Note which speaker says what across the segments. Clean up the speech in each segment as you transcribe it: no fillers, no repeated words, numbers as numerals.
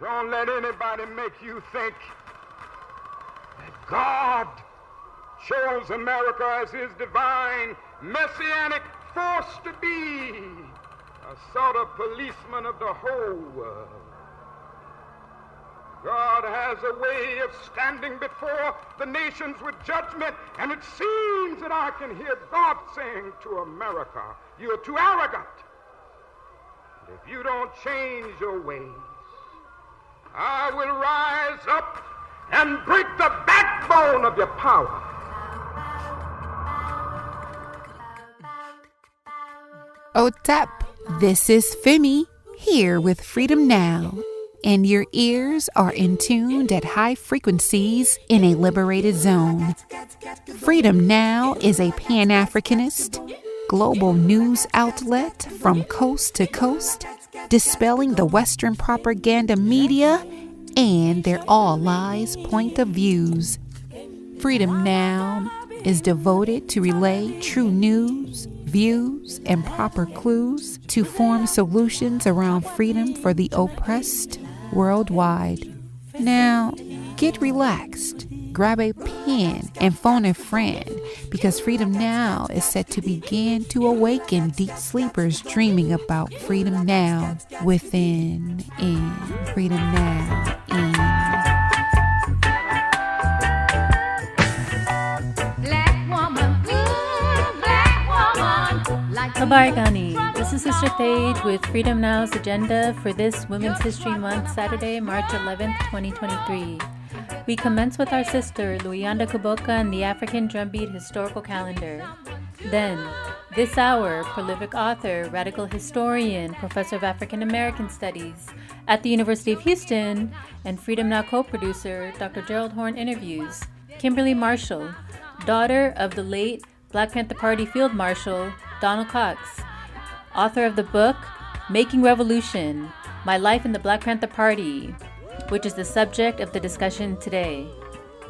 Speaker 1: Don't let anybody make you think that God chose America as his divine, messianic force to be a sort of policeman of the whole world. God has a way of standing before the nations with judgment, and it seems that I can hear God saying to America, you're too arrogant. And if you don't change your ways, I will rise up and break the backbone of your power.
Speaker 2: Otep, this is Femi here with Freedom Now. And your ears are in tuned at high frequencies in a liberated zone. Freedom Now is a Pan-Africanist, global news outlet from coast to coast, dispelling the Western propaganda media and their all lies point of views. Freedom Now is devoted to relay true news, views, and proper clues to form solutions around freedom for the oppressed worldwide. Now, get relaxed, grab a pen, and phone a friend, because Freedom Now is set to begin to awaken deep sleepers dreaming about freedom now, within, in, freedom now, in.
Speaker 3: Habarigani. This is Sister Thade with Freedom Now's agenda for this Women's History Month, Saturday, March 11th, 2023. We commence with our sister, Luyanda Kuboka, and the African Drumbeat Historical Calendar. Then, this hour, prolific author, radical historian, professor of African American Studies at the University of Houston, and Freedom Now co-producer, Dr. Gerald Horne interviews Kimberly Marshall, daughter of the late Black Panther Party Field Marshal Donald Cox, author of the book Making Revolution, My Life in the Black Panther Party, which is the subject of the discussion today.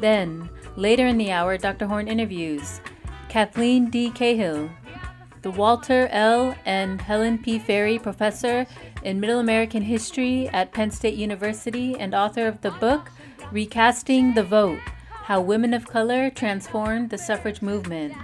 Speaker 3: Then, later in the hour, Dr. Horne interviews Kathleen D. Cahill, the Walter L. and Helen P. Ferry Professor in Middle American History at Penn State University and author of the book Recasting the Vote, How Women of Color Transformed the Suffrage Movement.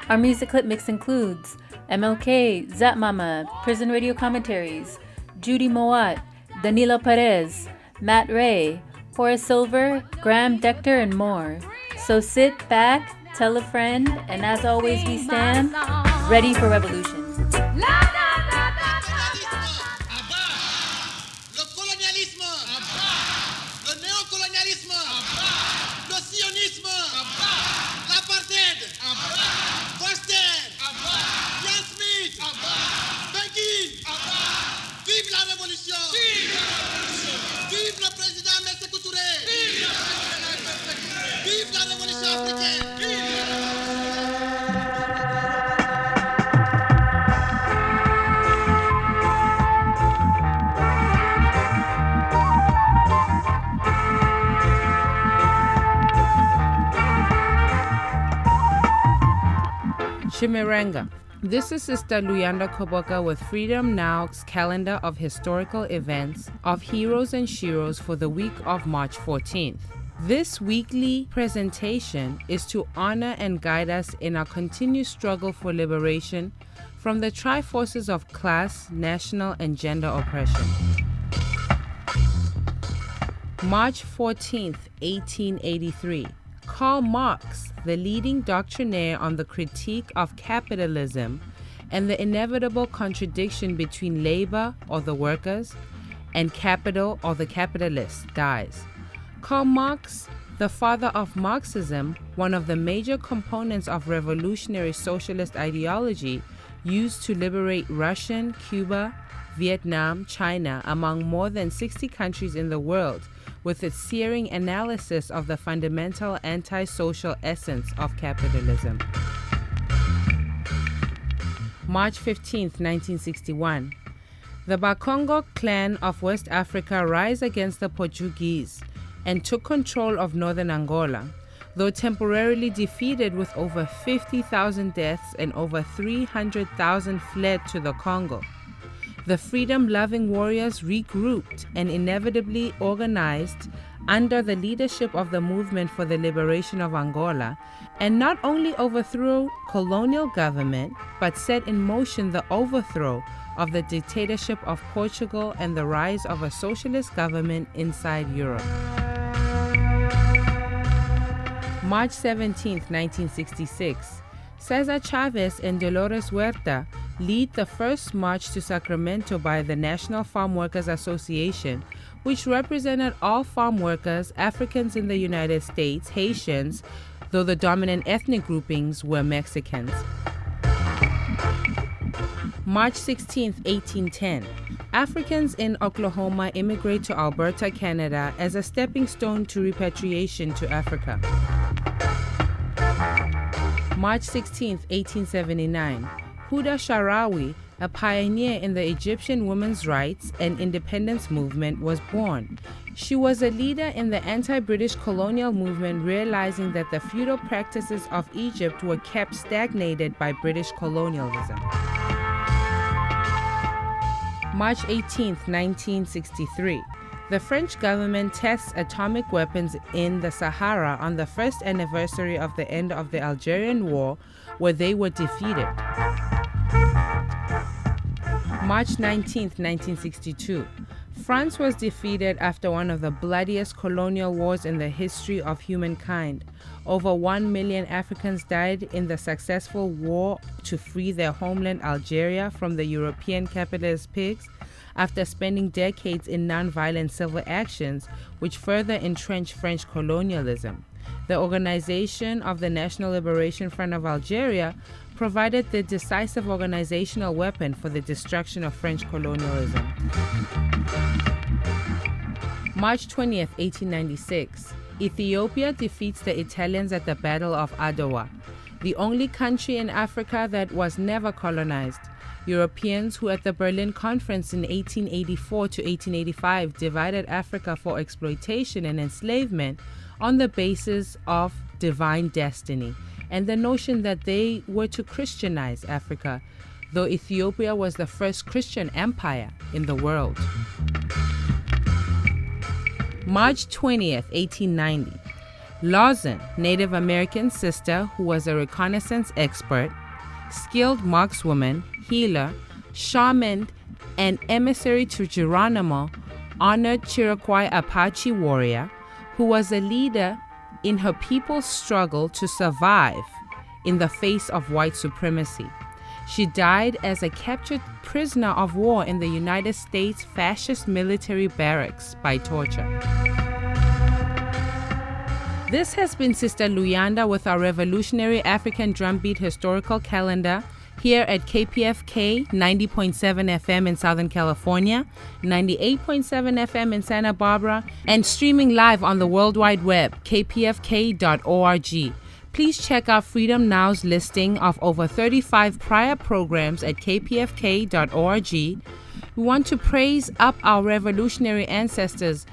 Speaker 3: Our music clip mix includes MLK, Zap Mama, Prison Radio Commentaries, Judy Moat, Danilo Perez, Matt Ray, Horace Silver, Graham Dector, and more. So sit back, tell a friend, and as always we stand ready for revolution.
Speaker 4: Chimiranga. This is Sister Luyanda Kuboka with Freedom Now's calendar of historical events of heroes and sheroes for the week of March 14th. This weekly presentation is to honor and guide us in our continued struggle for liberation from the tri-forces of class, national, and gender oppression. March 14th, 1883. Karl Marx, the leading doctrinaire on the critique of capitalism and the inevitable contradiction between labor, or the workers, and capital, or the capitalists, dies. Karl Marx, the father of Marxism, one of the major components of revolutionary socialist ideology used to liberate Russia, Cuba, Vietnam, China, among more than 60 countries in the world, with its searing analysis of the fundamental anti-social essence of capitalism. March 15, 1961. The Bakongo clan of West Africa rise against the Portuguese and took control of northern Angola, though temporarily defeated with over 50,000 deaths and over 300,000 fled to the Congo. the freedom-loving warriors regrouped and inevitably organized under the leadership of the Movement for the Liberation of Angola, and not only overthrew colonial government, but set in motion the overthrow of the dictatorship of Portugal and the rise of a socialist government inside Europe. March 17, 1966, Cesar Chavez and Dolores Huerta lead the first march to Sacramento by the National Farm Workers Association, which represented all farm workers, Africans in the United States, Haitians, though the dominant ethnic groupings were Mexicans. March 16, 1810. Africans in Oklahoma immigrate to Alberta, Canada as a stepping stone to repatriation to Africa. March 16, 1879. Huda Sharawi, a pioneer in the Egyptian women's rights and independence movement, was born. She was a leader in the anti-British colonial movement, realizing that the feudal practices of Egypt were kept stagnated by British colonialism. March 18, 1963. The French government tests atomic weapons in the Sahara on the first anniversary of the end of the Algerian War, where they were defeated. March 19, 1962. France was defeated after one of the bloodiest colonial wars in the history of humankind. Over 1 million Africans died in the successful war to free their homeland Algeria from the European capitalist pigs, after spending decades in non-violent civil actions, which further entrenched French colonialism. The organization of the National Liberation Front of Algeria provided the decisive organizational weapon for the destruction of French colonialism. March 20th, 1896. Ethiopia defeats the Italians at the Battle of Adwa, the only country in Africa that was never colonized. Europeans who at the Berlin Conference in 1884 to 1885 divided Africa for exploitation and enslavement on the basis of divine destiny and the notion that they were to Christianize Africa, though Ethiopia was the first Christian empire in the world. March 20th, 1890. Lawson, Native American sister who was a reconnaissance expert, skilled markswoman, healer, shaman, and emissary to Geronimo, honored Chiriquai Apache warrior who was a leader in her people's struggle to survive in the face of white supremacy. She died as a captured prisoner of war in the United States fascist military barracks by torture. This has been Sister Luyanda with our Revolutionary African Drumbeat Historical Calendar here at KPFK 90.7 FM in Southern California, 98.7 FM in Santa Barbara, and streaming live on the World Wide Web, kpfk.org. Please check out Freedom Now's listing of over 35 prior programs at kpfk.org. We want to praise up our revolutionary ancestors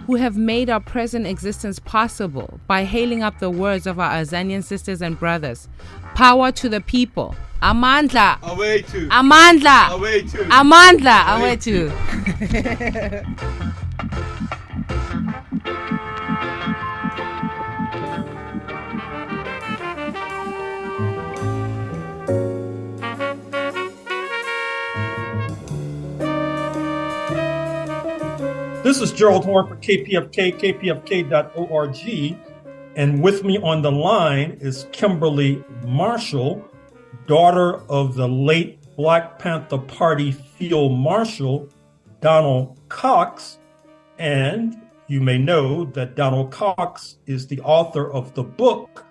Speaker 4: who have made our present existence possible by hailing up the words of our Azanian sisters and brothers. Power to the people. Amandla.
Speaker 5: Away to.
Speaker 4: Amandla.
Speaker 5: Away to.
Speaker 4: Amandla. Away to.
Speaker 6: This is Gerald Horne for KPFK, kpfk.org, and with me on the line is Kimberly Marshall, daughter of the late Black Panther Party Field Marshal Donald Cox, and you may know that Donald Cox is the author of the book,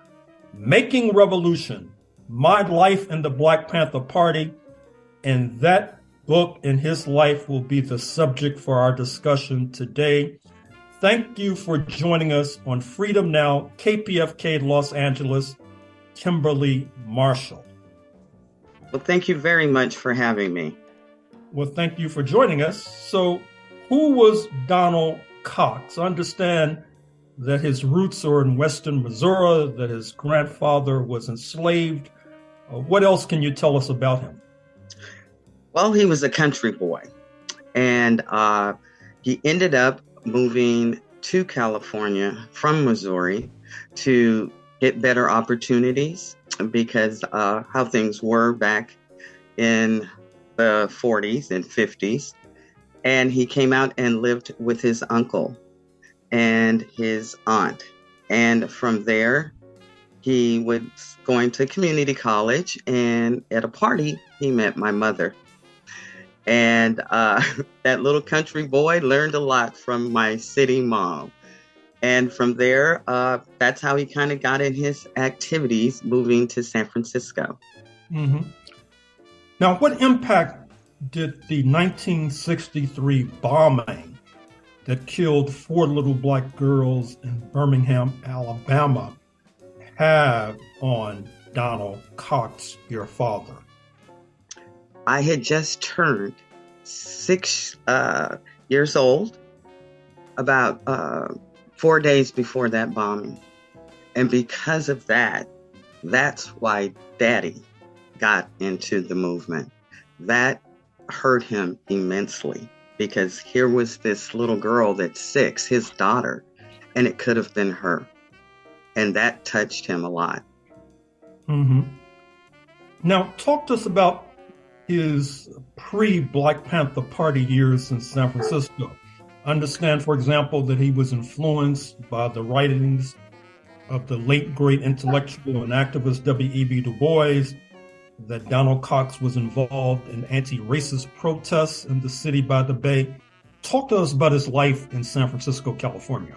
Speaker 6: Making Revolution, My Life in the Black Panther Party, and that book and his life will be the subject for our discussion today. Thank you for joining us on Freedom Now, KPFK Los Angeles, Kimberly Marshall.
Speaker 7: Well, thank you very much for having me.
Speaker 6: Well, thank you for joining us. So, who was Donald Cox? I understand that his roots are in Western Missouri, that his grandfather was enslaved. What else can you tell us about him?
Speaker 7: Well, he was a country boy, and he ended up moving to California from Missouri to get better opportunities because how things were back in the 40s and 50s. And he came out and lived with his uncle and his aunt. And from there, he was going to community college, and at a party, he met my mother. And that little country boy learned a lot from my city mom. And from there, that's how he kind of got in his activities, moving to San Francisco.
Speaker 6: Mm-hmm. Now, what impact did the 1963 bombing that killed 4 little black girls in Birmingham, Alabama, have on Donald Cox, your father?
Speaker 7: I had just turned 6 years old, about 4 days before that bombing. And because of that, that's why Daddy got into the movement. That hurt him immensely because here was this little girl that's 6, his daughter, and it could have been her. And that touched him a lot.
Speaker 6: Mm-hmm. Now, talk to us about his pre-Black Panther Party years in San Francisco. I understand, for example, that he was influenced by the writings of the late great intellectual and activist W.E.B. Du Bois, that Donald Cox was involved in anti-racist protests in the city by the Bay. Talk to us about his life in San Francisco, California.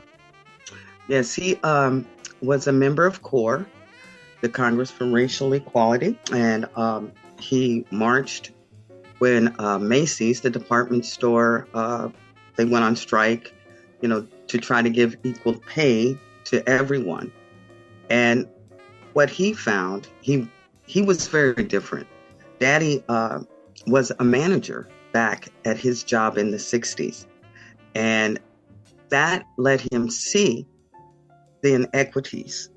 Speaker 7: Yes, he was a member of CORE, the Congress for Racial Equality, and he marched when Macy's, the department store, they went on strike, to try to give equal pay to everyone. And what he found, he was very different. Daddy was a manager back at his job in the 60s. And that let him see the inequities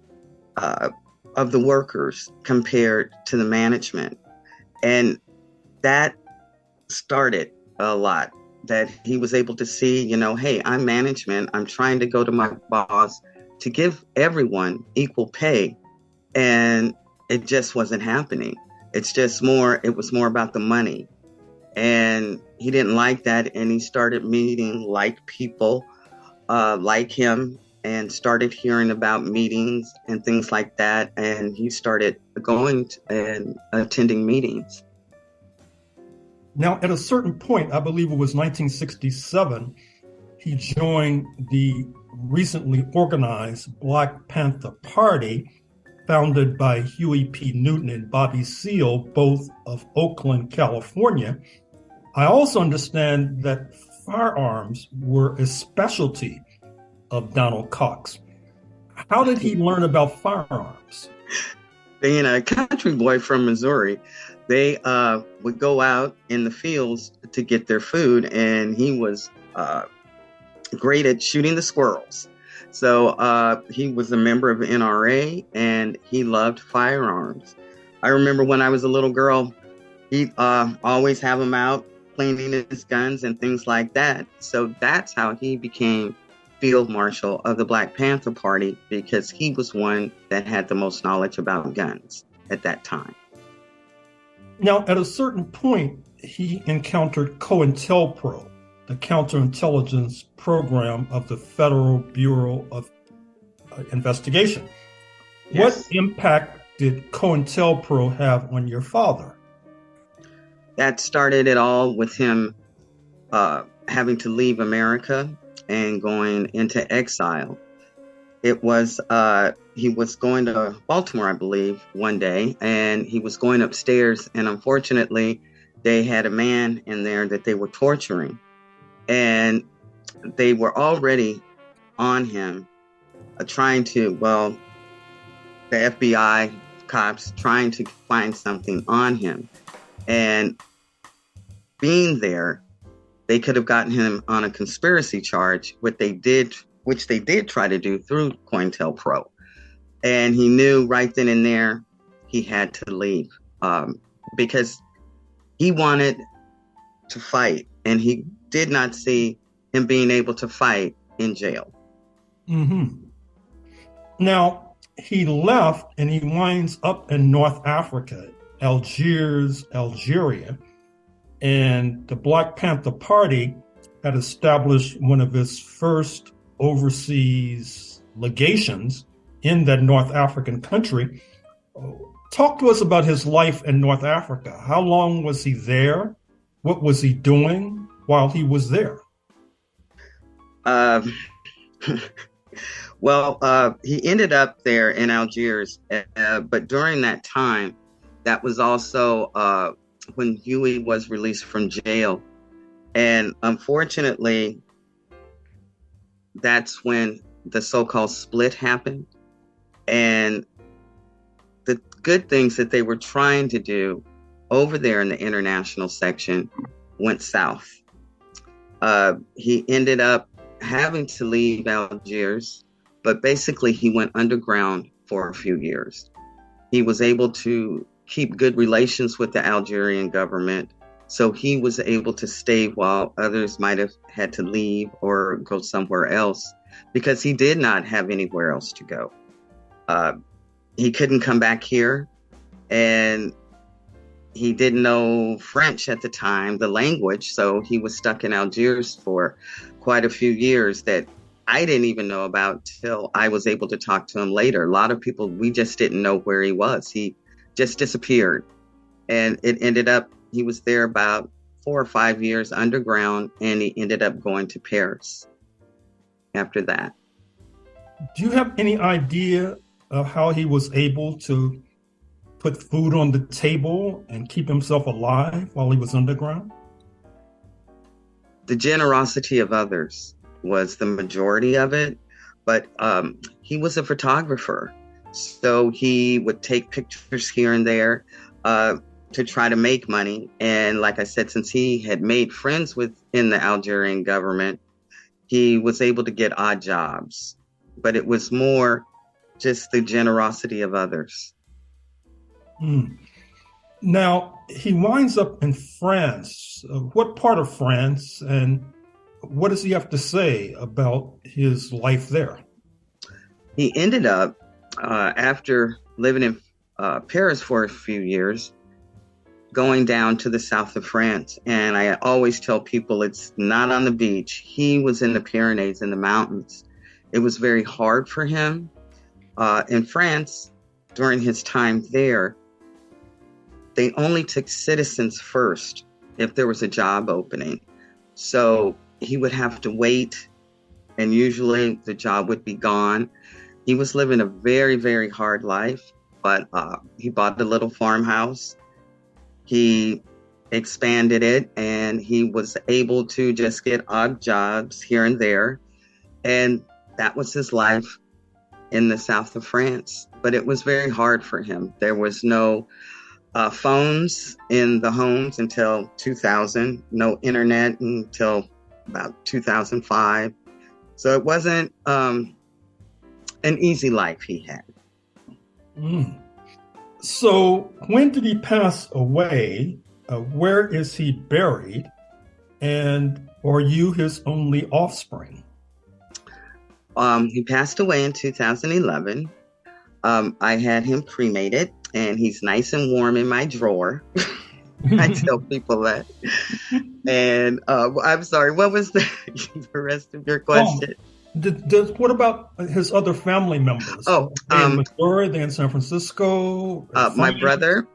Speaker 7: of the workers compared to the management. And that started a lot, that he was able to see, hey, I'm management. I'm trying to go to my boss to give everyone equal pay. And it just wasn't happening. It was more about the money. And he didn't like that. And he started meeting like people like him and started hearing about meetings and things like that. And he started going and attending meetings.
Speaker 6: Now, at a certain point, I believe it was 1967, he joined the recently organized Black Panther Party, founded by Huey P. Newton and Bobby Seale, both of Oakland, California. I also understand that firearms were a specialty of Donald Cox. How did he learn about firearms?
Speaker 7: Being a country boy from Missouri, they would go out in the fields to get their food, and he was great at shooting the squirrels. So he was a member of NRA, and he loved firearms. I remember when I was a little girl, he'd always have them out cleaning his guns and things like that. So that's how he became field marshal of the Black Panther Party, because he was one that had the most knowledge about guns at that time.
Speaker 6: Now, at a certain point, he encountered COINTELPRO, the counterintelligence program of the Federal Bureau of Investigation. Yes. What impact did COINTELPRO have on your father?
Speaker 7: That started it all with him having to leave America and going into exile. It was, he was going to Baltimore, I believe, one day, and he was going upstairs, and unfortunately, they had a man in there that they were torturing. And they were already on him, the FBI cops trying to find something on him. And being there, they could have gotten him on a conspiracy charge, which they did try to do through COINTELPRO. And he knew right then and there he had to leave because he wanted to fight, and he did not see him being able to fight in jail.
Speaker 6: Mm-hmm. Now, he left and he winds up in North Africa, Algiers, Algeria, and the Black Panther Party had established one of its first overseas legations in that North African country. Talk to us about his life in North Africa. How long was he there? What was he doing while he was there?
Speaker 7: Well, he ended up there in Algiers, but during that time, that was also when Huey was released from jail. And unfortunately, that's when the so-called split happened. And the good things that they were trying to do over there in the international section went south. He ended up having to leave Algiers, but basically he went underground for a few years. He was able to keep good relations with the Algerian government, so he was able to stay while others might have had to leave or go somewhere else, because he did not have anywhere else to go. He couldn't come back here, and he didn't know French at the time, the language, so he was stuck in Algiers for quite a few years that I didn't even know about till I was able to talk to him later. A lot of people, we just didn't know where he was. He just disappeared. And it ended up, he was there about 4 or 5 years underground, and he ended up going to Paris after that.
Speaker 6: Do you have any idea of how he was able to put food on the table and keep himself alive while he was underground?
Speaker 7: The generosity of others was the majority of it, but he was a photographer. So he would take pictures here and there to try to make money. And like I said, since he had made friends within the Algerian government, he was able to get odd jobs. But it was more just the generosity of others.
Speaker 6: Now, he winds up in France. What part of France, and what does he have to say about his life there?
Speaker 7: He ended up, after living in Paris for a few years, going down to the south of France. And I always tell people it's not on the beach. He was in the Pyrenees, in the mountains. It was very hard for him. In France, during his time there, they only took citizens first if there was a job opening. So he would have to wait, and usually the job would be gone. He was living a very, very hard life, but he bought a little farmhouse. He expanded it, and he was able to just get odd jobs here and there. And that was his life in the south of France. But it was very hard for him. There was no phones in the homes until 2000, no internet until about 2005. So it wasn't an easy life he had.
Speaker 6: So when did he pass away? Where is he buried? And are you his only offspring?
Speaker 7: He passed away in 2011. I had him cremated, and he's nice and warm in my drawer. I tell people that. And I'm sorry, what was the rest of your question?
Speaker 6: What about his other family members?
Speaker 7: Oh,
Speaker 6: they're in Missouri, they're in San Francisco.
Speaker 7: My brother,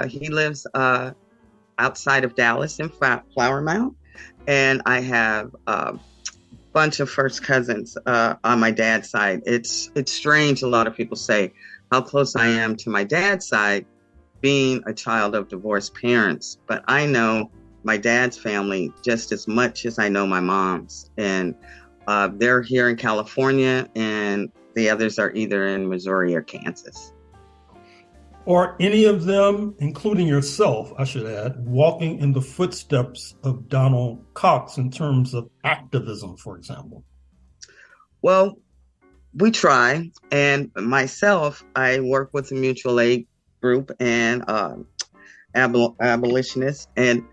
Speaker 7: he lives outside of Dallas in Flower Mound, and I have a bunch of first cousins on my dad's side. It's strange. A lot of people say how close I am to my dad's side, being a child of divorced parents, but I know my dad's family just as much as I know my mom's, and they're here in California, and the others are either in Missouri or Kansas.
Speaker 6: Are any of them, including yourself, I should add, walking in the footsteps of Donald Cox in terms of activism, for example?
Speaker 7: Well, we try. And myself, I work with a mutual aid group and abolitionists. And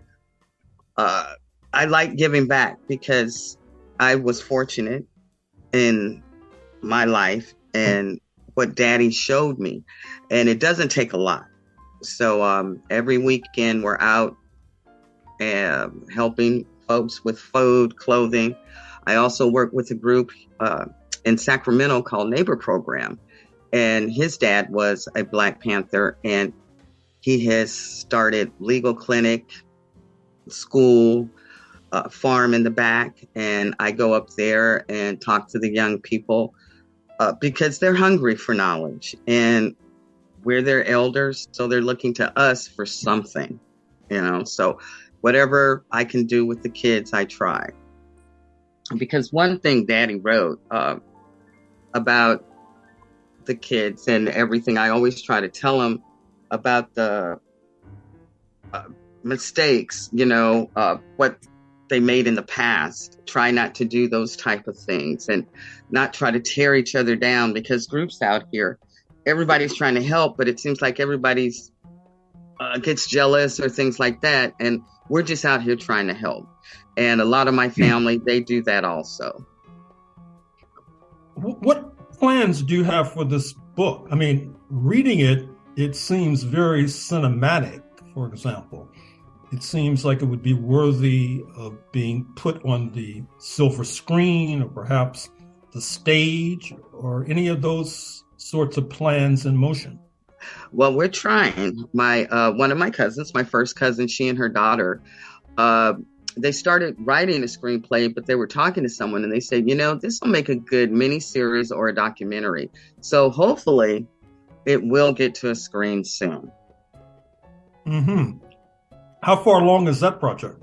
Speaker 7: I like giving back because I was fortunate in my life and what Daddy showed me, and it doesn't take a lot. So every weekend we're out helping folks with food, clothing. I also work with a group in Sacramento called Neighbor Program, and his dad was a Black Panther, and he has started legal clinic, school, farm in the back, and I go up there and talk to the young people because they're hungry for knowledge, and we're their elders, so they're looking to us for something, so whatever I can do with the kids, I try. Because one thing Daddy wrote about the kids and everything, I always try to tell them about the mistakes, what they made in the past. Try not to do those type of things and not try to tear each other down, because groups out here, everybody's trying to help, but it seems like everybody's gets jealous or things like that. And we're just out here trying to help. And a lot of my family, they do that also.
Speaker 6: What plans do you have for this book? I mean, reading it, it seems very cinematic, for example. It seems like it would be worthy of being put on the silver screen or perhaps the stage, or any of those sorts of plans in motion.
Speaker 7: Well, we're trying. My one of my cousins, my first cousin, she and her daughter, they started writing a screenplay, but they were talking to someone and they said, this will make a good miniseries or a documentary. So hopefully it will get to a screen soon.
Speaker 6: Mm-hmm. How far along is that project?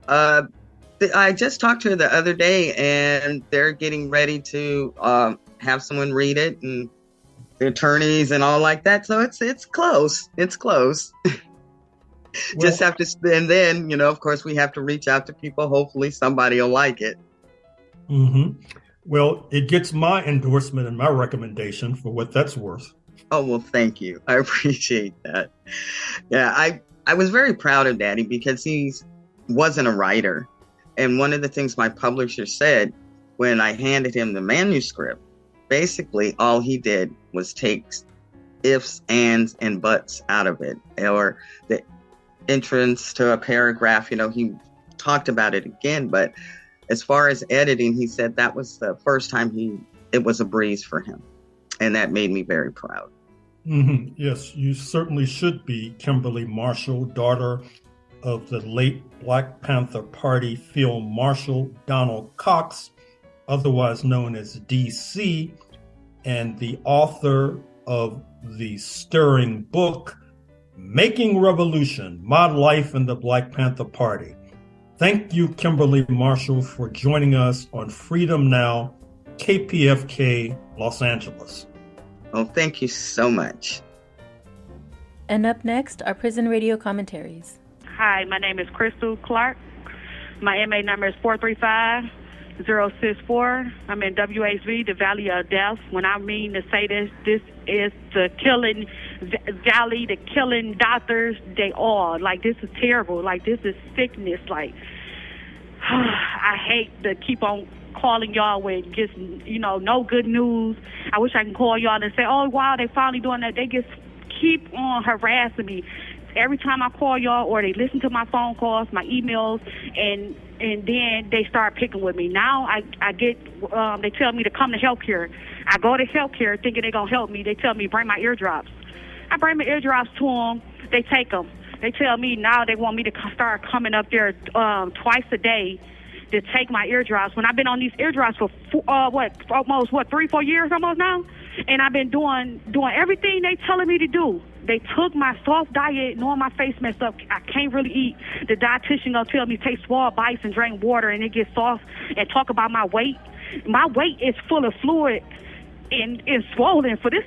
Speaker 7: I just talked to her the other day, and they're getting ready to have someone read it, and the attorneys and all like that. So it's close. It's close.
Speaker 6: Well,
Speaker 7: just have to, and then, of course, we have to reach out to people. Hopefully somebody will like it.
Speaker 6: Mm-hmm. Well, it gets my endorsement and my recommendation for what that's worth.
Speaker 7: Oh, well, thank you. I appreciate that. Yeah, I was very proud of Daddy because he wasn't a writer. And one of the things my publisher said when I handed him the manuscript, basically all he did was take ifs, ands, and buts out of it, or the entrance to a paragraph. He talked about it again, but as far as editing, he said that was the first time it was a breeze for him. And that made me very proud.
Speaker 6: Mm-hmm. Yes, you certainly should be, Kimberly Marshall, daughter of the late Black Panther Party Field Marshal Donald Cox, otherwise known as DC, and the author of the stirring book, Making Revolution, My Life in the Black Panther Party. Thank you, Kimberly Marshall, for joining us on Freedom Now, KPFK, Los Angeles.
Speaker 7: Oh, thank you so much.
Speaker 3: And up next are prison radio commentaries.
Speaker 5: Hi, my name is Crystal Clark. My MA number is 435-064. I'm in WHV, the Valley of Death. When I mean to say this is the killing valley, the killing doctors, they all. Like, this is terrible. Like, this is sickness. Like, I hate to keep on calling y'all with just, no good news. I wish I can call y'all and say, oh, wow, they finally doing that. They just keep on harassing me. Every time I call y'all, or they listen to my phone calls, my emails, and then they start picking with me. Now I get, they tell me to come to healthcare. I go to healthcare thinking they're going to help me. They tell me bring my eardrops. I bring my eardrops to them. They take them. They tell me now they want me to start coming up there twice a day to take my eardrops. When I've been on these eardrops for 3-4 years almost now, and I've been doing everything they telling me to do. They took my soft diet, knowing my face messed up. I can't really eat. The dietitian gonna tell me take small bites and drink water, and it gets soft. And talk about my weight. My weight is full of fluid and swollen. For this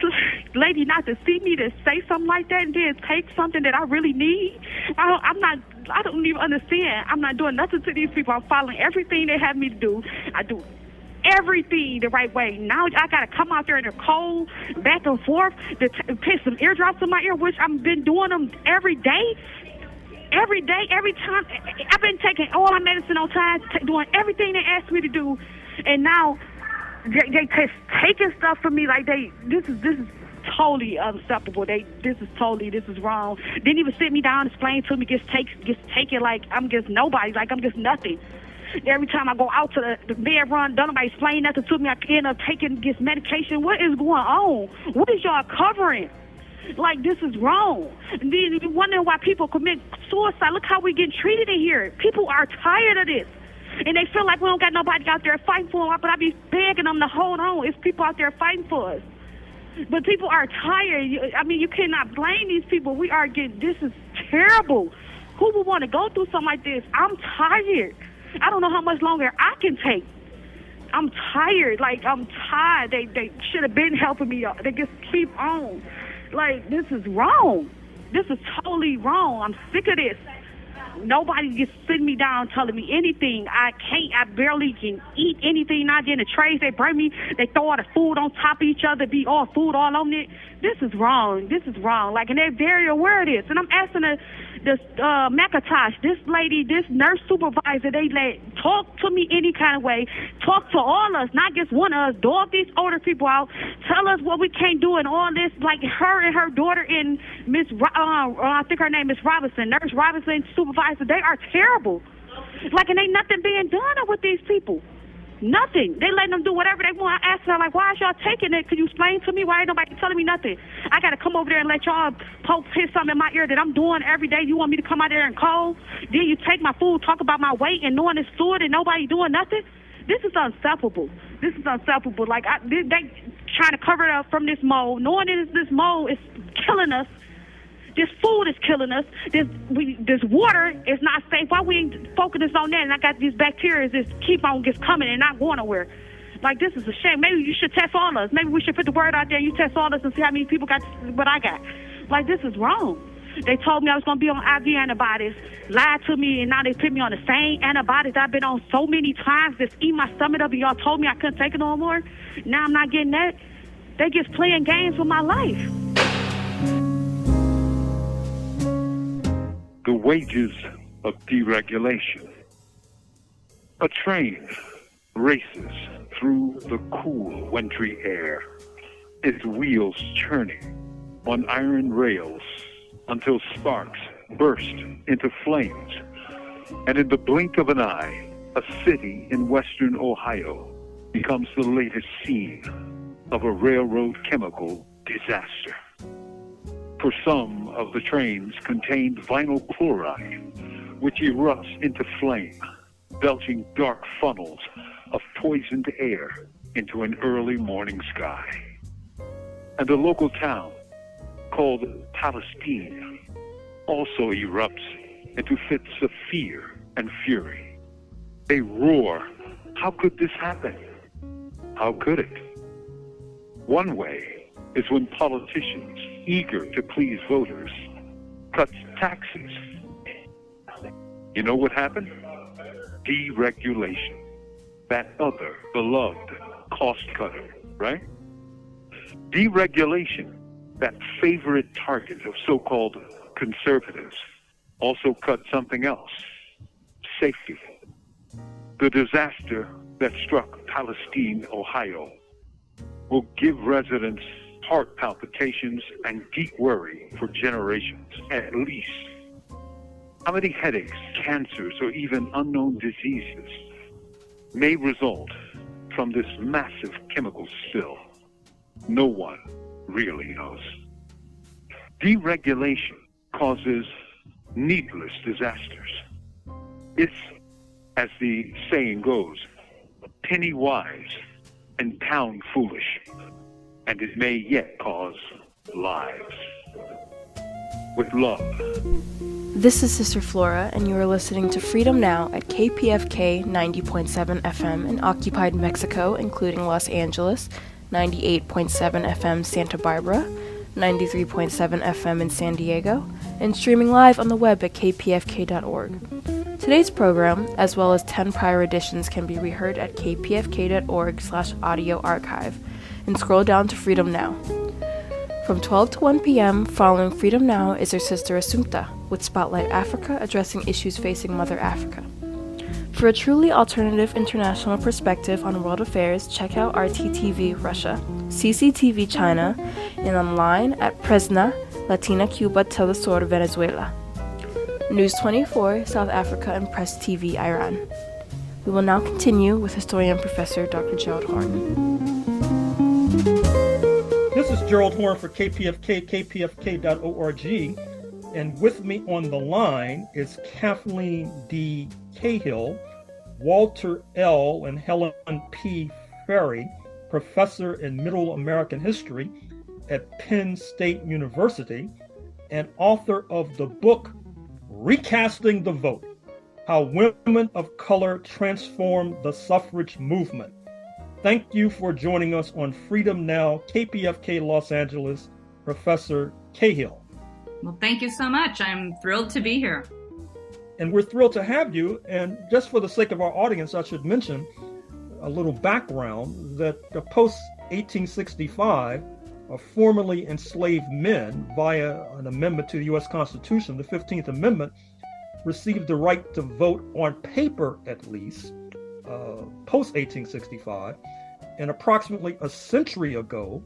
Speaker 5: lady not to see me to say something like that and then take something that I really need, I don't even understand. I'm not doing nothing to these people. I'm following everything they have me to do. I do everything the right way. Now I gotta come out there in the cold, back and forth, to put some eardrops in my ear, which I've been doing them every day. every day, every time. I've been taking all my medicine on time, doing everything they asked me to do, and now they taking stuff from me like this is totally unacceptable. This is wrong. Didn't even sit me down and explain to me. Just take it like I'm just nobody, like I'm just nothing. Every time I go out to the bed run, don't nobody explain nothing to me. I end up taking this medication. What is going on? What is y'all covering? Like, this is wrong. And then you wondering why people commit suicide. Look how we get treated in here. People are tired of this. And they feel like we don't got nobody out there fighting for them. But I be begging them to hold on. It's people out there fighting for us. But people are tired. I mean, you cannot blame these people. This is terrible. Who would want to go through something like this? I'm tired. I don't know how much longer I can take. I'm tired. Like, I'm tired. They should have been helping me. They just keep on. Like, this is wrong. This is totally wrong. I'm sick of this. Nobody just sitting me down telling me anything. I barely can eat anything. Not getting the trays they bring me. They throw all the food on top of each other, be all food all on it. This is wrong. This is wrong. Like, and they're very aware of this. And I'm asking this McIntosh, this lady, this nurse supervisor, they talk to me any kind of way. Talk to all us, not just one of us. Dog these older people out. Tell us what we can't do and all this. Like her and her daughter and I think her name is Robinson, Nurse Robinson, supervisor. They are terrible. Like, and ain't nothing being done with these people. Nothing. They letting them do whatever they want. I asked her, like, why is y'all taking it? Could you explain to me? Why ain't nobody telling me nothing? I got to come over there and let y'all hit something in my ear that I'm doing every day. You want me to come out there and call? Then you take my food, talk about my weight, and knowing it's fluid and nobody doing nothing? This is unacceptable. This is unacceptable. Like, they trying to cover it up from this mold, knowing this mold is killing us. This food is killing us. This water is not safe. Why we ain't focusing on that? And I got these bacteria just keep on just coming and not going nowhere. Like, this is a shame. Maybe you should test all of us. Maybe we should put the word out there. You test all of us and see how many people got what I got. Like, this is wrong. They told me I was going to be on IV antibiotics, lied to me, and now they put me on the same antibiotics I've been on so many times. Just eat my stomach up, and y'all told me I couldn't take it no more. Now I'm not getting that. They just playing games with my life.
Speaker 8: The wages of deregulation. A train races through the cool, wintry air, its wheels churning on iron rails until sparks burst into flames. And in the blink of an eye, a city in western Ohio becomes the latest scene of a railroad chemical disaster. For some of the trains contained vinyl chloride, which erupts into flame, belching dark funnels of poisoned air into an early morning sky. And a local town called Palestine also erupts into fits of fear and fury. They roar, how could this happen? How could it? One way is when politicians, eager to please voters, cut taxes. You know what happened? Deregulation. That other beloved cost cutter, right? Deregulation, that favorite target of so-called conservatives, also cut something else: safety. The disaster that struck Palestine, Ohio, will give residents heart palpitations and deep worry for generations, at least. How many headaches, cancers, or even unknown diseases may result from this massive chemical spill? No one really knows. Deregulation causes needless disasters. It's, as the saying goes, penny wise and pound foolish, and it may yet cause lives. With love.
Speaker 9: This is Sister Flora, and you are listening to Freedom Now at KPFK 90.7 FM in occupied Mexico, including Los Angeles, 98.7 FM Santa Barbara, 93.7 FM in San Diego, and streaming live on the web at kpfk.org. Today's program, as well as 10 prior editions, can be reheard at kpfk.org/audio archive, and scroll down to Freedom Now. From 12 to 1 p.m., following Freedom Now is our sister Assumpta. with Spotlight Africa addressing issues facing Mother Africa. For a truly alternative international perspective on world affairs, check out RTTV Russia, CCTV China, and online at Presna, Latina Cuba Telesur Venezuela, News 24 South Africa, and Press TV Iran. We will now continue with historian Professor Dr. Gerald Horne.
Speaker 6: This is Gerald Horne for KPFK, kpfk.org, and with me on the line is Kathleen D. Cahill, Walter L. and Helen P. Ferry, professor in Middle American History at Penn State University, and author of the book Recasting the Vote: How Women of Color Transformed the Suffrage Movement. Thank you for joining us on Freedom Now, KPFK Los Angeles, Professor Cahill.
Speaker 10: Well, thank you so much. I'm thrilled to be here.
Speaker 6: And we're thrilled to have you. And just for the sake of our audience, I should mention a little background that post-1865, formerly enslaved men, via an amendment to the U.S. Constitution, the 15th Amendment, received the right to vote on paper, at least, post-1865. And approximately a century ago,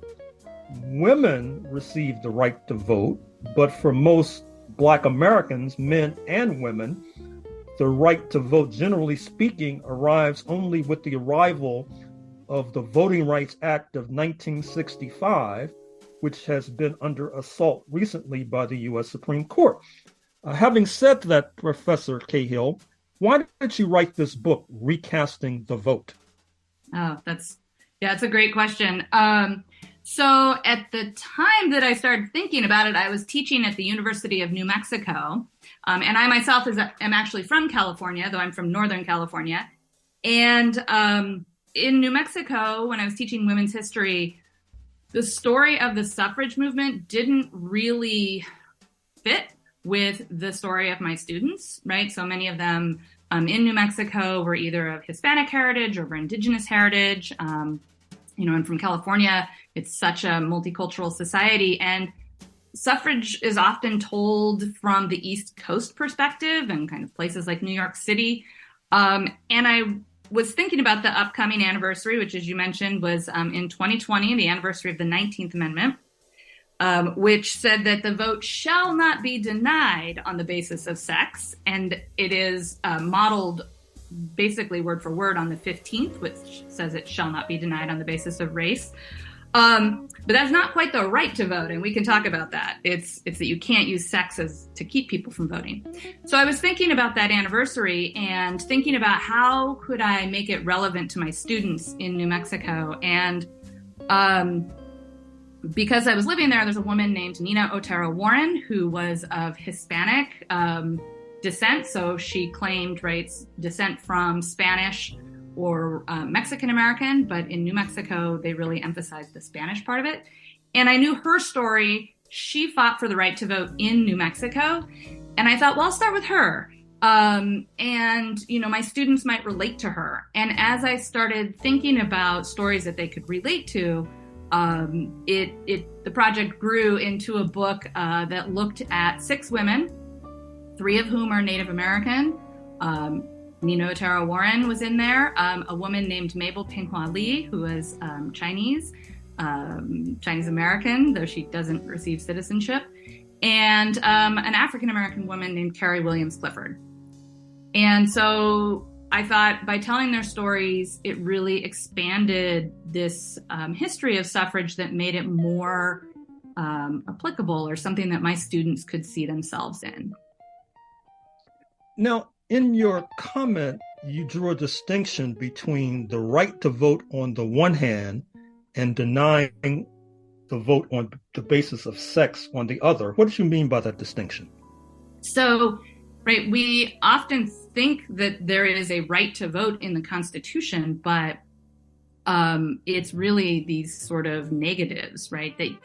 Speaker 6: women received the right to vote, but for most Black Americans, men and women, the right to vote, generally speaking, arrives only with the arrival of the Voting Rights Act of 1965, which has been under assault recently by the U.S. Supreme Court. Having said that, Professor Cahill, why did you write this book, Recasting the Vote?
Speaker 10: Oh, it's a great question. So at the time that I started thinking about it, I was teaching at the University of New Mexico. And I myself am actually from California, though I'm from Northern California. And in New Mexico, when I was teaching women's history, the story of the suffrage movement didn't really fit with the story of my students, right? So many of them in New Mexico were either of Hispanic heritage or indigenous heritage. And from California, it's such a multicultural society. And suffrage is often told from the East Coast perspective and kind of places like New York City. And I was thinking about the upcoming anniversary, which, as you mentioned, was in 2020, the anniversary of the 19th Amendment, which said that the vote shall not be denied on the basis of sex. And it is modeled basically word for word on the 15th, which says it shall not be denied on the basis of race. But that's not quite the right to vote, and we can talk about that. It's that you can't use sex to keep people from voting. So I was thinking about that anniversary and thinking about how could I make it relevant to my students in New Mexico. And because I was living there's a woman named Nina Otero Warren who was of Hispanic descent. So she claimed descent from Spanish or Mexican American, but in New Mexico, they really emphasized the Spanish part of it. And I knew her story. She fought for the right to vote in New Mexico. And I thought, well, I'll start with her. And my students might relate to her. And as I started thinking about stories that they could relate to, the project grew into a book that looked at 6 women, 3 of whom are Native American. Nina Otero Warren was in there, a woman named Mabel Pinghua Lee, who was Chinese American, though she doesn't receive citizenship, and an African American woman named Carrie Williams Clifford. And so I thought by telling their stories, it really expanded this history of suffrage that made it more applicable, or something that my students could see themselves in.
Speaker 6: Now, in your comment, you drew a distinction between the right to vote on the one hand and denying the vote on the basis of sex on the other. What did you mean by that distinction?
Speaker 10: So, we often think that there is a right to vote in the Constitution, but it's really these sort of negatives, right? The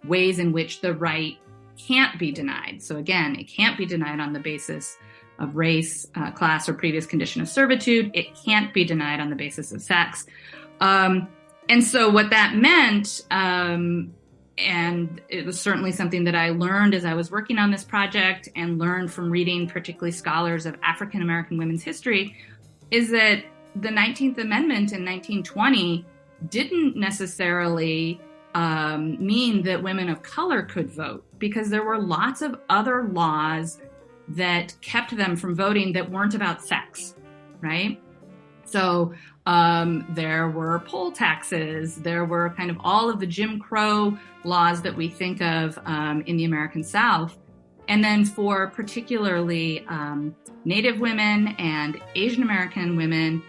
Speaker 10: ways in which the right can't be denied. So again, it can't be denied on the basis of race, class, or previous condition of servitude. It can't be denied on the basis of sex. And so what that meant, and and it was certainly something that I learned as I was working on this project and learned from reading particularly scholars of African American women's history, is that the 19th Amendment in 1920 didn't necessarily mean that women of color could vote, because there were lots of other laws that kept them from voting that weren't about sex, right? So there were poll taxes, there were kind of all of the Jim Crow laws that we think of in the American South. And then for particularly Native women and Asian American women,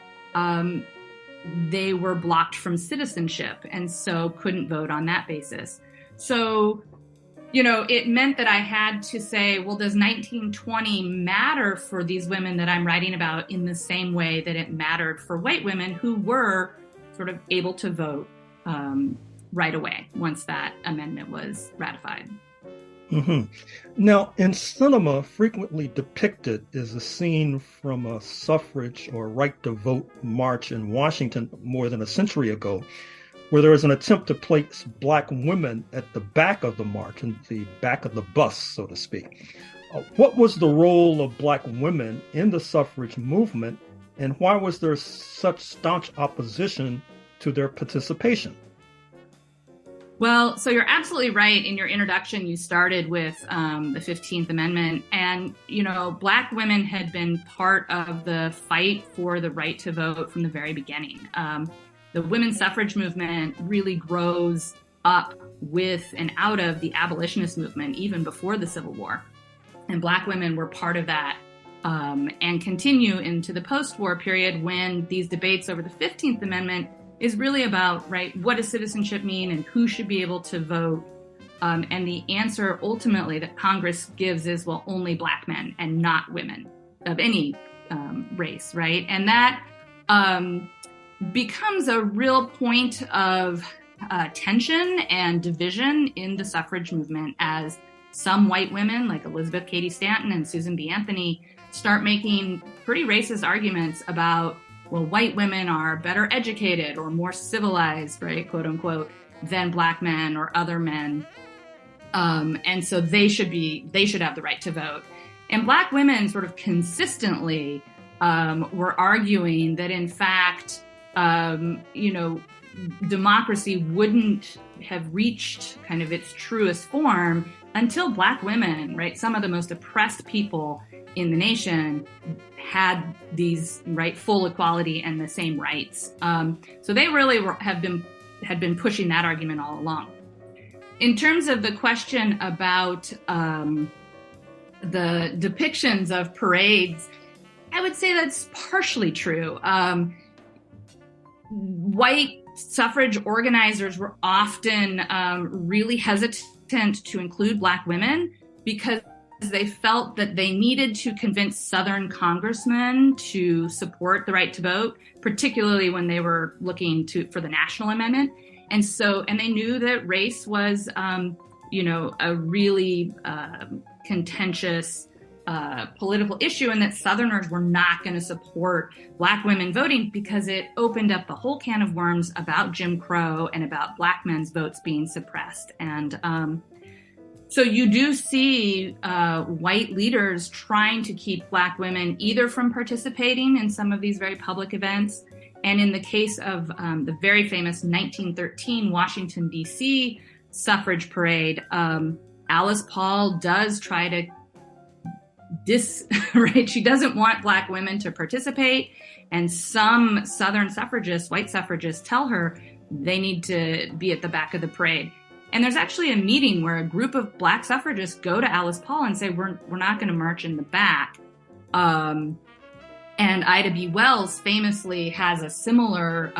Speaker 10: they were blocked from citizenship and so couldn't vote on that basis. So, it meant that I had to say, well, does 1920 matter for these women that I'm writing about in the same way that it mattered for white women who were sort of able to vote right away once that amendment was ratified?
Speaker 6: Mm-hmm. Now, in cinema, frequently depicted is a scene from a suffrage or right to vote march in Washington more than a century ago, where there was an attempt to place Black women at the back of the march, in the back of the bus, so to speak. What was the role of Black women in the suffrage movement, and why was there such staunch opposition to their participation?
Speaker 10: Well, so you're absolutely right. In your introduction, you started with the 15th Amendment. And, Black women had been part of the fight for the right to vote from the very beginning. The women's suffrage movement really grows up with and out of the abolitionist movement, even before the Civil War. And Black women were part of that and continue into the post-war period, when these debates over the 15th Amendment is really about, right, what does citizenship mean and who should be able to vote? And the answer ultimately that Congress gives is, well, only Black men and not women of any race, right? And that becomes a real point of tension and division in the suffrage movement, as some white women like Elizabeth Cady Stanton and Susan B. Anthony start making pretty racist arguments about, well, white women are better educated or more civilized, right, quote unquote, than Black men or other men. And so they should have the right to vote. And Black women sort of consistently were arguing that, in fact, democracy wouldn't have reached kind of its truest form until Black women, right, some of the most oppressed people in the nation, had these, right, full equality and the same rights. So they really had been pushing that argument all along. In terms of the question about the depictions of parades, I would say that's partially true. White suffrage organizers were often really hesitant to include Black women because they felt that they needed to convince Southern congressmen to support the right to vote, particularly when they were looking for the national amendment. And they knew that race was, a really contentious political issue, and that Southerners were not going to support Black women voting because it opened up the whole can of worms about Jim Crow and about Black men's votes being suppressed. And so you do see white leaders trying to keep Black women either from participating in some of these very public events. And in the case of the very famous 1913 Washington, D.C. suffrage parade, Alice Paul does try to right? She doesn't want Black women to participate. And some Southern suffragists, white suffragists, tell her they need to be at the back of the parade. And there's actually a meeting where a group of Black suffragists go to Alice Paul and say, we're not going to march in the back. And Ida B. Wells famously has a similar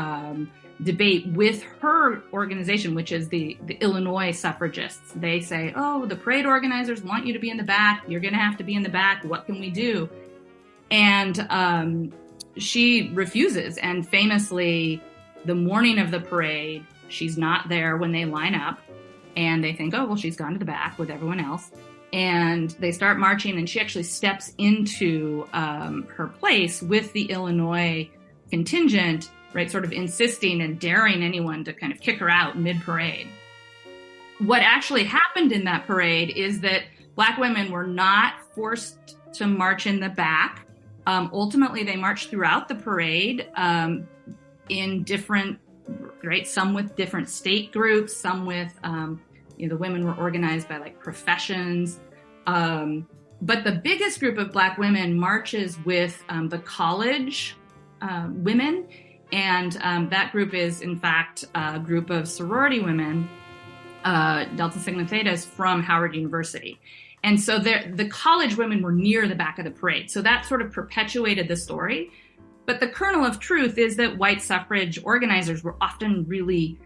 Speaker 10: debate with her organization, which is the Illinois suffragists. They say, oh, the parade organizers want you to be in the back. You're going to have to be in the back. What can we do? And she refuses. And famously, the morning of the parade, she's not there when they line up. And they think, oh, well, she's gone to the back with everyone else. And they start marching, and she actually steps into her place with the Illinois contingent, right, sort of insisting and daring anyone to kind of kick her out mid-parade. what actually happened in that parade is that Black women were not forced to march in the back. Ultimately, they marched throughout the parade in different, right? Some with different state groups, some with, the women were organized by like professions. But the biggest group of Black women marches with the college women. And that group is, in fact, a group of sorority women, Delta Sigma Thetas, from Howard University. And so the college women were near the back of the parade. So that sort of perpetuated the story. But the kernel of truth is that white suffrage organizers were often really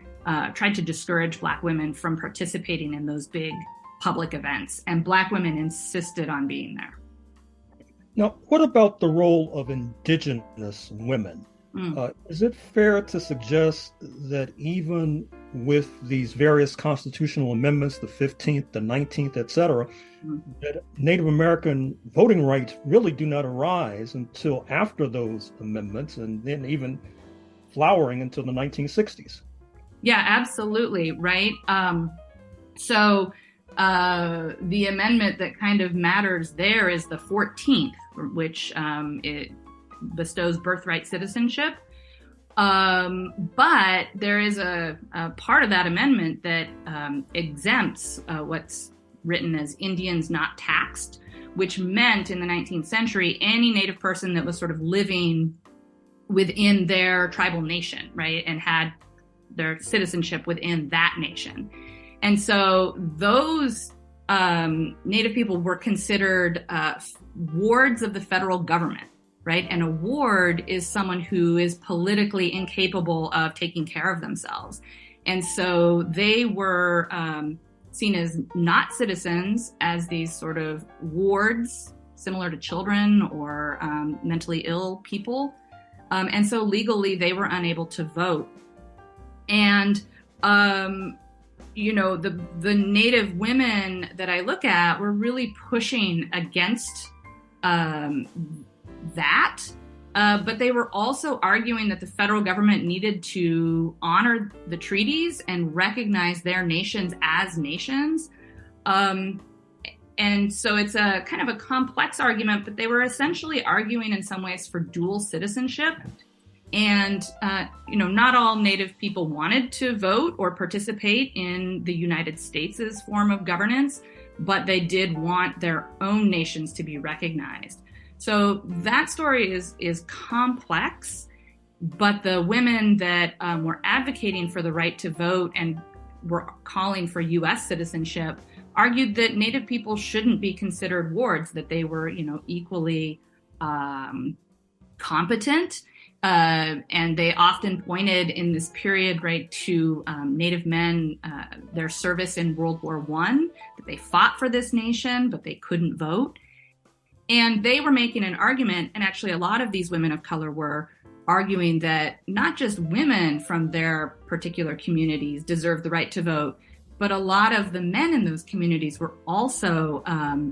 Speaker 10: tried to discourage Black women from participating in those big public events. And Black women insisted on being there.
Speaker 6: Now, what about the role of indigenous women? Is it fair to suggest that even with these various constitutional amendments, the 15th, the 19th, et cetera, that Native American voting rights really do not arise until after those amendments, and then even flowering until the 1960s?
Speaker 10: Yeah, absolutely, right? So the amendment that kind of matters there is the 14th, which it bestows birthright citizenship. But there is a part of that amendment that exempts what's written as Indians not taxed, which meant in the 19th century, any Native person that was sort of living within their tribal nation, right, and had their citizenship within that nation. And so those Native people were considered wards of the federal government, right? And a ward is someone who is politically incapable of taking care of themselves. And so they were seen as not citizens, as these sort of wards, similar to children or mentally ill people. And so legally, they were unable to vote. And, the Native women that I look at were really pushing against that. But they were also arguing that the federal government needed to honor the treaties and recognize their nations as nations. And so it's a kind of a complex argument, but they were essentially arguing in some ways for dual citizenship. And, not all Native people wanted to vote or participate in the United States' form of governance, but they did want their own nations to be recognized. So that story is complex, but the women that were advocating for the right to vote and were calling for U.S. citizenship argued that Native people shouldn't be considered wards, that they were, equally competent. And they often pointed in this period, right, to Native men, their service in World War I, that they fought for this nation, but they couldn't vote. And they were making an argument, and actually a lot of these women of color were arguing that not just women from their particular communities deserved the right to vote, but a lot of the men in those communities were also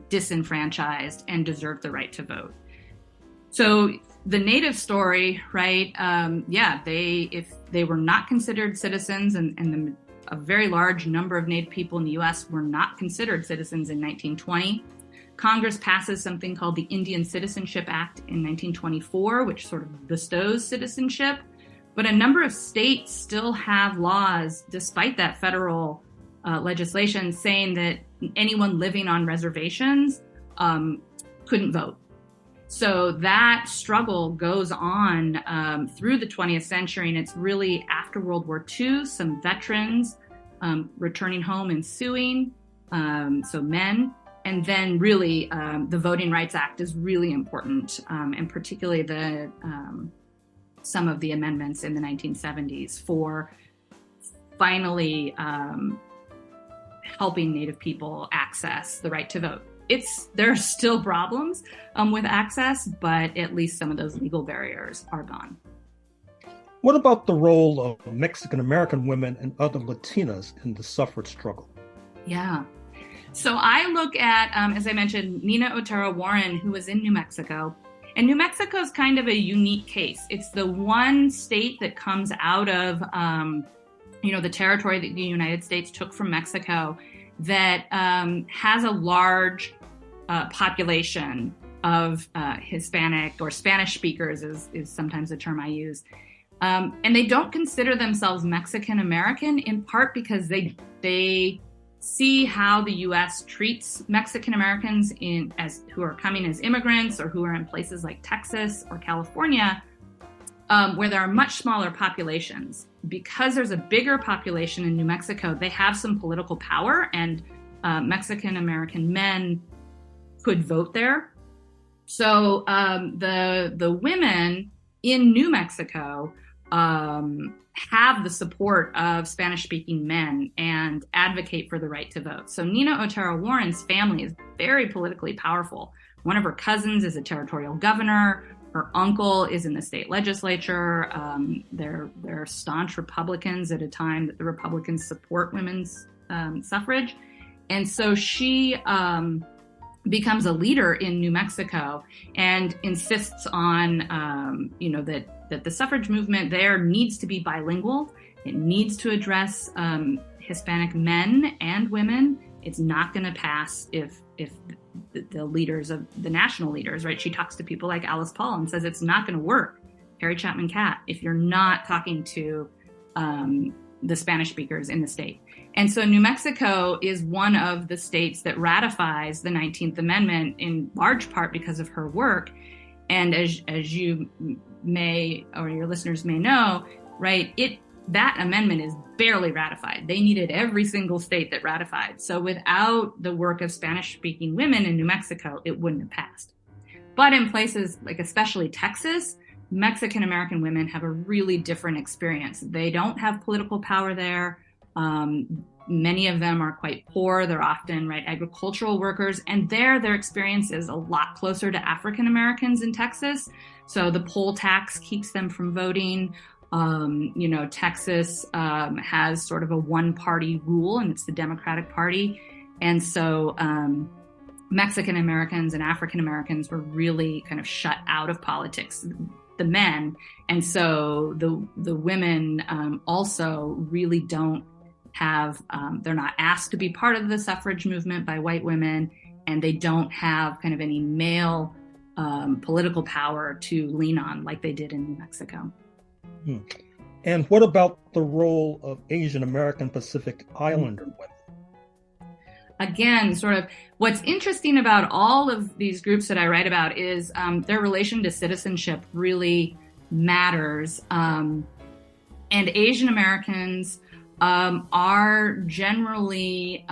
Speaker 10: disenfranchised and deserved the right to vote. So the Native story, right? If they were not considered citizens, and a very large number of Native people in the U.S. were not considered citizens in 1920. Congress passes something called the Indian Citizenship Act in 1924, which sort of bestows citizenship. But a number of states still have laws, despite that federal legislation, saying that anyone living on reservations couldn't vote. So that struggle goes on through the 20th century, and it's really after World War II, some veterans returning home and suing, so men. And then really the Voting Rights Act is really important, and particularly some of the amendments in the 1970s for finally helping Native people access the right to vote. There are still problems with access, but at least some of those legal barriers are gone.
Speaker 6: What about the role of Mexican American women and other Latinas in the suffrage struggle?
Speaker 10: Yeah. So I look at, as I mentioned, Nina Otero Warren, who was in New Mexico. And New Mexico is kind of a unique case. It's the one state that comes out of the territory that the United States took from Mexico that has a large population of Hispanic or Spanish speakers is sometimes a term I use. And they don't consider themselves Mexican American, in part because they see how the U.S. treats Mexican Americans who are coming as immigrants or who are in places like Texas or California, where there are much smaller populations. Because there's a bigger population in New Mexico, they have some political power, and Mexican American men could vote there. So the women in New Mexico have the support of Spanish-speaking men and advocate for the right to vote. So Nina Otero Warren's family is very politically powerful. One of her cousins is a territorial governor. Her uncle is in the state legislature. They're staunch Republicans at a time that the Republicans support women's suffrage. And so she becomes a leader in New Mexico and insists on, that the suffrage movement there needs to be bilingual. It needs to address Hispanic men and women. It's not going to pass if the leaders of the national leaders, right? She talks to people like Alice Paul and says it's not going to work, Harry Chapman Catt, if you're not talking to the Spanish speakers in the state. And so New Mexico is one of the states that ratifies the 19th Amendment in large part because of her work. And as you may, or your listeners may know, right, that amendment is barely ratified. They needed every single state that ratified. So without the work of Spanish-speaking women in New Mexico, it wouldn't have passed. But in places like especially Texas, Mexican-American women have a really different experience. They don't have political power there. Many of them are quite poor. They're often, right, agricultural workers. And their experience is a lot closer to African-Americans in Texas. So the poll tax keeps them from voting. Texas has sort of a one-party rule, and it's the Democratic Party. And so Mexican Americans and African Americans were really kind of shut out of politics, the men. And so the women also really don't have, they're not asked to be part of the suffrage movement by white women, and they don't have kind of any male political power to lean on like they did in New Mexico.
Speaker 6: And what about the role of Asian American Pacific Islander women?
Speaker 10: Again, sort of what's interesting about all of these groups that I write about is their relation to citizenship really matters. And Asian Americans are generally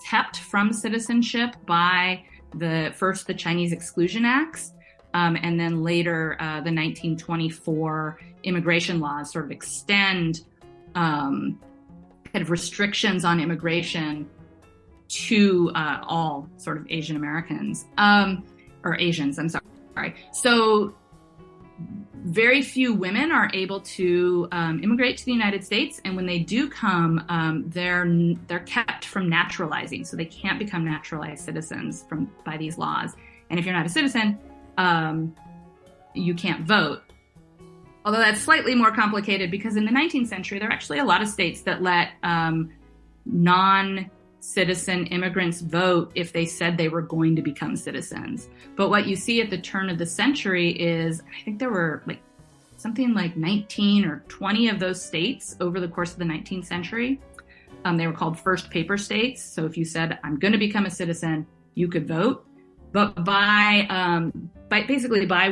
Speaker 10: kept from citizenship by the Chinese Exclusion Acts, and then later the 1924 immigration laws sort of extend kind of restrictions on immigration to all sort of Asian Americans, or Asians, I'm sorry. So very few women are able to immigrate to the United States, and when they do come, they're kept from naturalizing, so they can't become naturalized citizens by these laws. And if you're not a citizen, you can't vote. Although that's slightly more complicated because in the 19th century, there are actually a lot of states that let non-citizen immigrants vote if they said they were going to become citizens. But what you see at the turn of the century is, I think there were something like 19 or 20 of those states over the course of the 19th century. They were called first paper states. So if you said, I'm going to become a citizen, you could vote. But by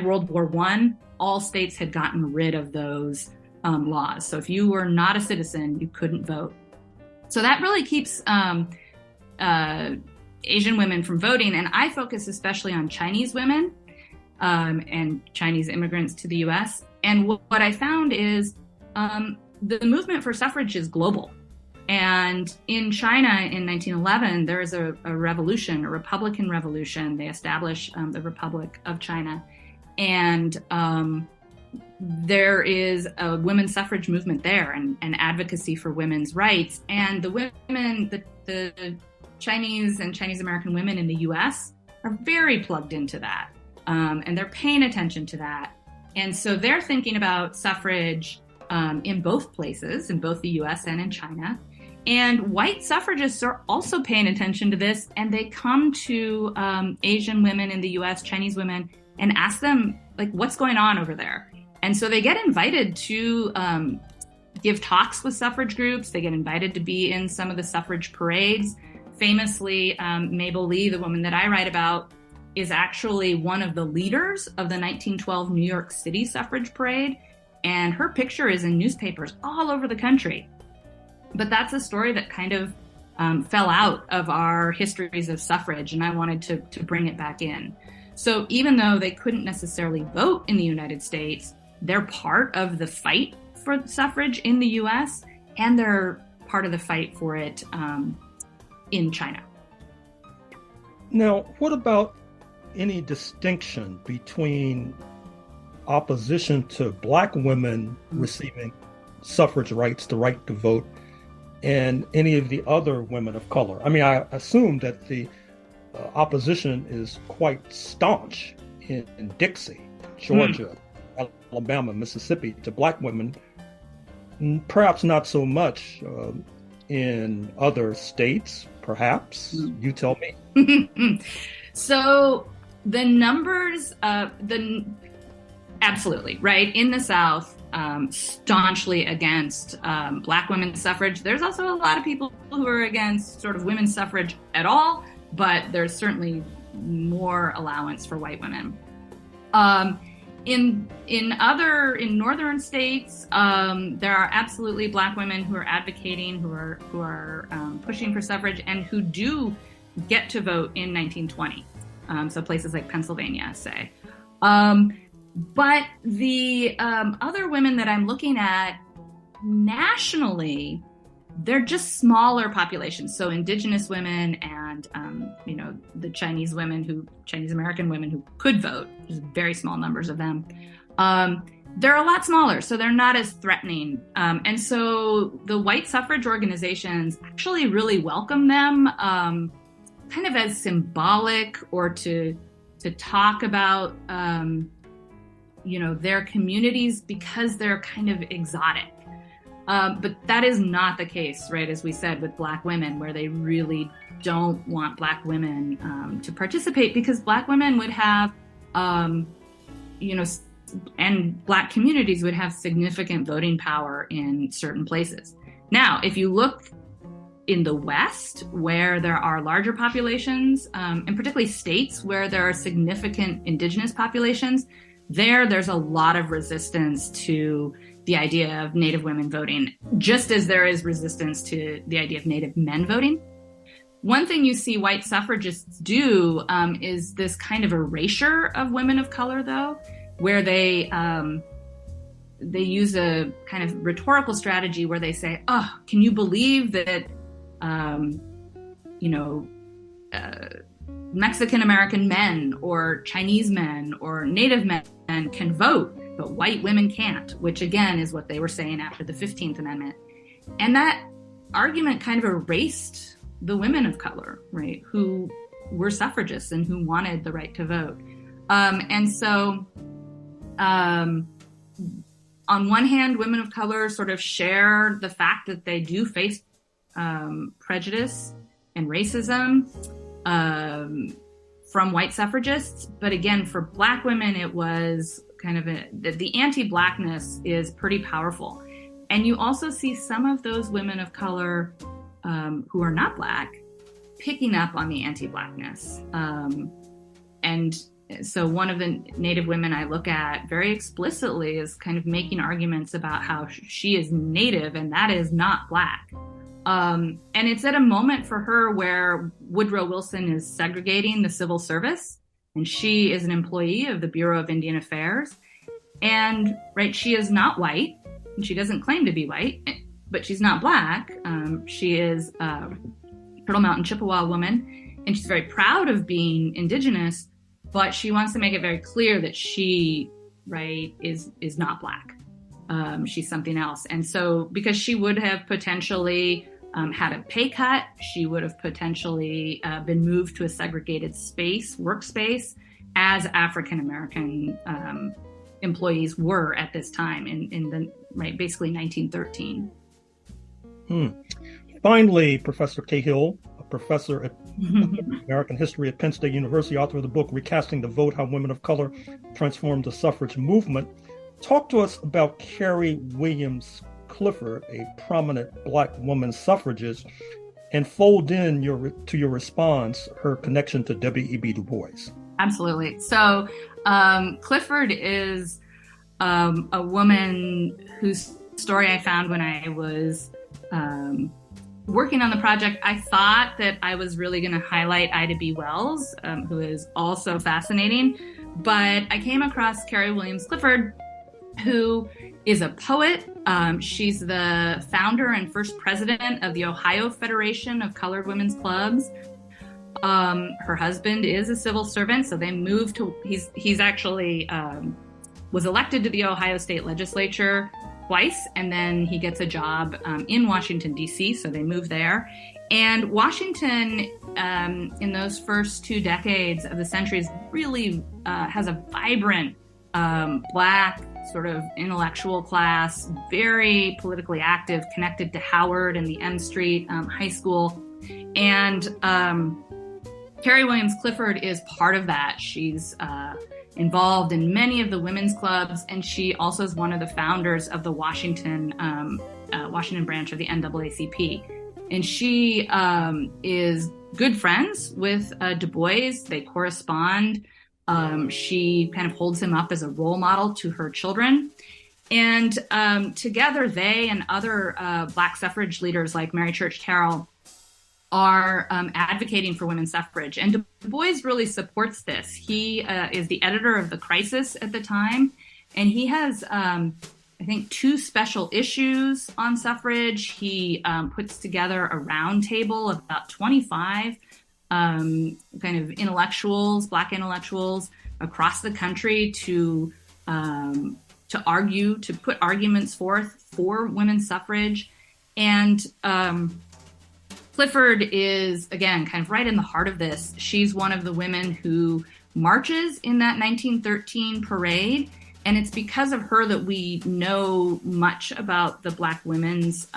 Speaker 10: World War I, all states had gotten rid of those laws. So if you were not a citizen, you couldn't vote. So that really keeps Asian women from voting. And I focus especially on Chinese women and Chinese immigrants to the U.S. And what I found is the movement for suffrage is global. And in China in 1911, there is a revolution, a Republican revolution. They establish the Republic of China. And there is a women's suffrage movement there and advocacy for women's rights. And the women, the Chinese and Chinese American women in the U.S. are very plugged into that. And they're paying attention to that. And so they're thinking about suffrage in both places, in both the US and in China. And white suffragists are also paying attention to this, and they come to Asian women in the US, Chinese women, and ask them, like, what's going on over there? And so they get invited to give talks with suffrage groups. They get invited to be in some of the suffrage parades. Famously, Mabel Lee, the woman that I write about, is actually one of the leaders of the 1912 New York City suffrage parade. And her picture is in newspapers all over the country. But that's a story that kind of fell out of our histories of suffrage, and I wanted to bring it back in. So even though they couldn't necessarily vote in the United States, they're part of the fight for suffrage in the US, and they're part of the fight for it in China.
Speaker 6: Now, what about any distinction between opposition to Black women receiving suffrage rights, the right to vote, and any of the other women of color? I mean, I assume that the opposition is quite staunch in Dixie, Georgia, Alabama, Mississippi to Black women, perhaps not so much in other states, perhaps. You tell me.
Speaker 10: So the numbers, absolutely, right? In the South, staunchly against Black women's suffrage. There's also a lot of people who are against sort of women's suffrage at all, but there's certainly more allowance for white women. In northern states, there are absolutely Black women who are advocating, who are pushing for suffrage, and who do get to vote in 1920. So places like Pennsylvania, say. But the other women that I'm looking at nationally, they're just smaller populations. So indigenous women and, the Chinese American women who could vote, there's very small numbers of them. They're a lot smaller, so they're not as threatening. And so the white suffrage organizations actually really welcome them kind of as symbolic, or to talk about their communities because they're kind of exotic. But that is not the case, right, as we said, with Black women, where they really don't want Black women to participate, because Black women would have, and Black communities would have significant voting power in certain places. Now, if you look in the West, where there are larger populations, and particularly states where there are significant indigenous populations, there's a lot of resistance to the idea of Native women voting, just as there is resistance to the idea of Native men voting. One thing you see white suffragists do is this kind of erasure of women of color, though, where they use a kind of rhetorical strategy where they say, "Oh, can you believe that Mexican American men or Chinese men or Native men can vote, but white women can't," which again is what they were saying after the 15th Amendment. And that argument kind of erased the women of color, right, who were suffragists and who wanted the right to vote. And so on one hand, women of color sort of share the fact that they do face prejudice and racism from white suffragists. But again, for Black women, it was kind of the anti-Blackness is pretty powerful. And you also see some of those women of color who are not Black picking up on the anti-Blackness. And so one of the Native women I look at very explicitly is kind of making arguments about how she is Native and that is not Black. And it's at a moment for her where Woodrow Wilson is segregating the civil service, and she is an employee of the Bureau of Indian Affairs. And right, she is not white, and she doesn't claim to be white, but she's not Black. She is a Turtle Mountain Chippewa woman, and she's very proud of being indigenous, but she wants to make it very clear that she, right, is not Black. She's something else. And so because she would have potentially had a pay cut, she would have potentially been moved to a segregated workspace, as African American employees were at this time in the right, basically 1913.
Speaker 6: Finally, Professor Cahill, a professor at American History at Penn State University, author of the book Recasting the Vote, How Women of Color Transformed the Suffrage Movement. Talk to us about Carrie Williams Clifford, a prominent Black woman suffragist, and fold in to your response her connection to W.E.B. Du Bois.
Speaker 10: Absolutely. So Clifford is a woman whose story I found when I was working on the project. I thought that I was really going to highlight Ida B. Wells, who is also fascinating, but I came across Carrie Williams Clifford, who is a poet. She's the founder and first president of the Ohio Federation of Colored Women's Clubs. Her husband is a civil servant, so they moved to, he's actually was elected to the Ohio State Legislature twice, and then he gets a job in Washington, D.C., so they move there. And Washington, in those first 2 decades of the century, really has a vibrant Black sort of intellectual class, very politically active, connected to Howard and the M Street High School. And Carrie Williams Clifford is part of that. She's involved in many of the women's clubs, and she also is one of the founders of the Washington branch of the NAACP. And she is good friends with Du Bois. They correspond. She kind of holds him up as a role model to her children. And together, they and other Black suffrage leaders like Mary Church Terrell are advocating for women's suffrage. And Du Bois really supports this. He is the editor of The Crisis at the time, and he has, I think, 2 special issues on suffrage. He puts together a roundtable of about 25 kind of intellectuals, Black intellectuals across the country to argue, to put arguments forth for women's suffrage. And Clifford is, again, kind of right in the heart of this. She's one of the women who marches in that 1913 parade, and it's because of her that we know much about the Black women's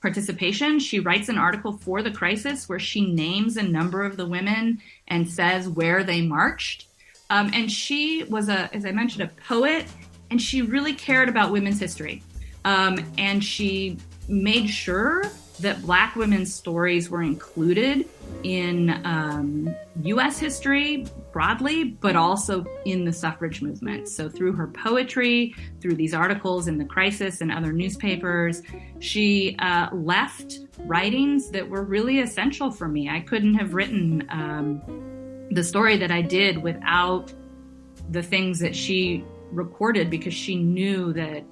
Speaker 10: participation. She writes an article for The Crisis where she names a number of the women and says where they marched. And she was, as I mentioned, a poet, and she really cared about women's history. And she made sure that Black women's stories were included in U.S. history broadly, but also in the suffrage movement. So through her poetry, through these articles in The Crisis and other newspapers, she left writings that were really essential for me. I couldn't have written the story that I did without the things that she recorded, because she knew that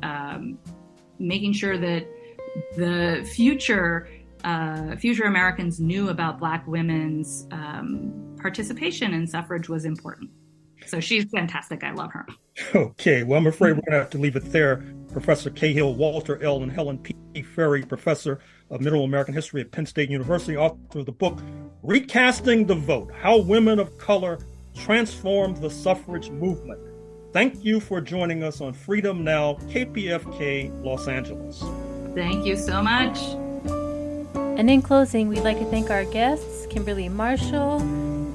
Speaker 10: making sure that the future Americans knew about Black women's participation in suffrage was important. So she's fantastic. I love her.
Speaker 6: Okay, well, I'm afraid we're going to have to leave it there. Professor Cahill, Walter L. and Helen P. Ferry, Professor of Middle American History at Penn State University, author of the book Recasting the Vote, How Women of Color Transformed the Suffrage Movement. Thank you for joining us on Freedom Now, KPFK, Los Angeles.
Speaker 10: Thank you so much.
Speaker 3: And in closing, we'd like to thank our guests, Kimberly Marshall.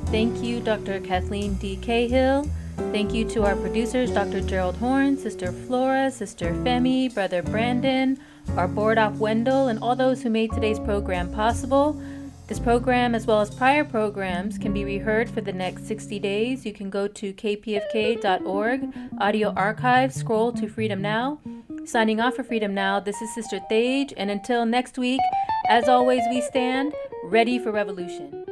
Speaker 3: Thank you, Dr. Kathleen D. Cahill. Thank you to our producers, Dr. Gerald Horne, Sister Flora, Sister Femi, Brother Brandon, our board op Wendell, and all those who made today's program possible. This program, as well as prior programs, can be reheard for the next 60 days. You can go to kpfk.org, audio archive, scroll to Freedom Now. Signing off for Freedom Now, this is Sister Thage, and until next week, as always, we stand ready for revolution.